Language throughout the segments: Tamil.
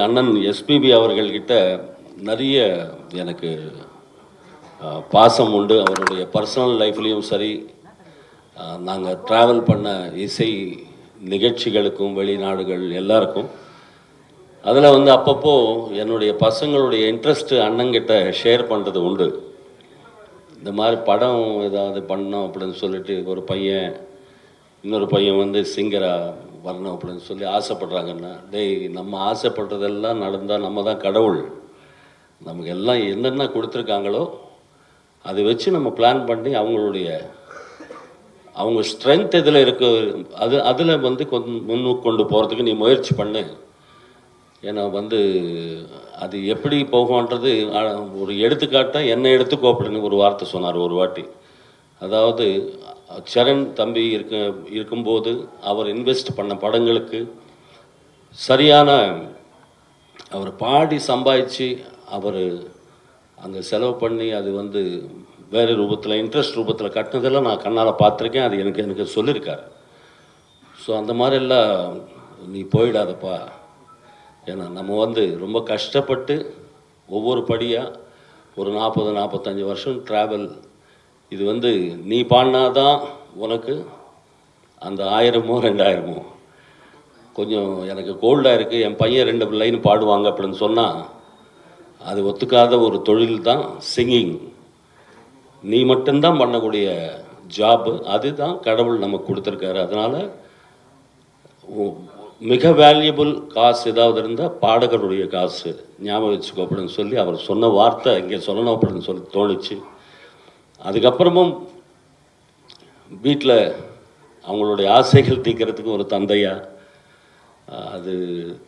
அண்ணன் எஸ்பிபி அவர்கள்கிட்ட நிறைய எனக்கு பாசம் உண்டு. அவருடைய பர்சனல் லைஃப்லேயும் சரி, நாங்கள் ட்ராவல் பண்ண இசை நிகழ்ச்சிகளுக்கும் வெளிநாடுகள் எல்லாருக்கும் அதில் வந்து அப்பப்போ என்னுடைய பசங்களுடைய இன்ட்ரெஸ்ட்டு அண்ணங்கிட்ட ஷேர் பண்ணுறது உண்டு. இந்த மாதிரி படம் ஏதாவது பண்ணோம் அப்படின்னு சொல்லிட்டு ஒரு பையன் இன்னொரு பையன் வந்து சிங்கராக வரணும் அப்படின்னு சொல்லி ஆசைப்படுறாங்கன்னா, டேய் நம்ம ஆசைப்படுறதெல்லாம் நடந்தால் நம்ம தான் கடவுள். நமக்கு எல்லாம் என்னென்ன கொடுத்துருக்காங்களோ அதை வச்சு நம்ம பிளான் பண்ணி அவங்க ஸ்ட்ரென்த் இதில் இருக்கு, அதில் வந்து முன்னுக்கு கொண்டு போகிறதுக்கு நீ முயற்சி பண்ணு. ஏன்னா வந்து அது எப்படி போகும்ன்றது ஒரு எடுத்துக்காட்டாக என்னை எடுத்துக்கோ அப்படின்னு ஒரு வார்த்தை சொன்னார் ஒரு வாட்டி. அதாவது சரண் தம்பி இருக்கும்போது அவர் இன்வெஸ்ட் பண்ண படங்களுக்கு சரியான அவர் பாடி சம்பாதிச்சு அவர் அங்கே செலவு பண்ணி அது வந்து வேறு ரூபத்தில் இன்ட்ரெஸ்ட் ரூபத்தில் கட்டினதெல்லாம் நான் கண்ணால் பார்த்துருக்கேன். அது எனக்கு சொல்லியிருக்காரு. ஸோ அந்த மாதிரிலாம் நீ போயிடாதப்பா. ஏன்னா நம்ம வந்து ரொம்ப கஷ்டப்பட்டு ஒவ்வொரு படியாக ஒரு 40-45 வருஷம் ட்ராவல். இது வந்து நீ பாடினாதான் உனக்கு அந்த 1000மோ 2000மோ. கொஞ்சம் எனக்கு கோல்டாக இருக்குது, என் பையன் 2 லைன் பாடுவாங்க அப்படின்னு சொன்னால் அது ஒத்துக்காத ஒரு தொழில் தான் சிங்கிங். நீ மட்டும்தான் பண்ணக்கூடிய ஜாப்பு, அதுதான் கடவுள் நமக்கு கொடுத்துருக்காரு. அதனால் மிக வேல்யூபிள் காசு ஏதாவது இருந்தால் பாடகருடைய காசு ஞாபகம் வச்சுக்கோ அப்படின்னு சொல்லி அவர் சொன்ன வார்த்தை இங்கே சொல்லணும் அப்படின்னு சொல்லி தோணுச்சு. அதுக்கப்புறமும் வீட்டில் அவங்களுடைய ஆசைகள் தீர்க்கிறதுக்கு ஒரு தந்தையா அது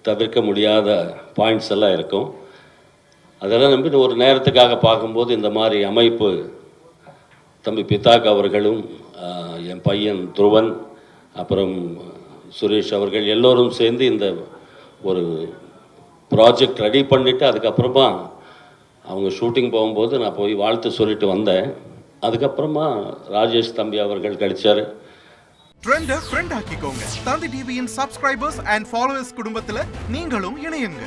தவிர்க்க முடியாத பாயிண்ட்ஸ் எல்லாம் இருக்கும். அதெல்லாம் நம்பி ஒரு நேரத்துக்காக பார்க்கும்போது இந்த மாதிரி அமைப்பு தம்பி பிதாக் அவர்களும் என் பையன் துருவன் அப்புறம் சுரேஷ் அவர்கள் எல்லோரும் சேர்ந்து இந்த ஒரு ப்ராஜெக்ட் ரெடி பண்ணிவிட்டு அதுக்கப்புறமா அவங்க ஷூட்டிங் போகும்போது நான் போய் வாழ்த்து சொல்லிட்டு வந்தேன். அதுக்கப்புறமா ராஜேஷ் தம்பி அவர்கள் கிடைச்சார். ட்ரெண்டை ஃப்ரெண்ட் ஆக்கிக்கோங்க. தந்தி டிவியின் சப்ஸ்கிரைபர்ஸ் அண்ட் ஃபாலோவர்ஸ் குடும்பத்தில் நீங்களும் இணையுங்க.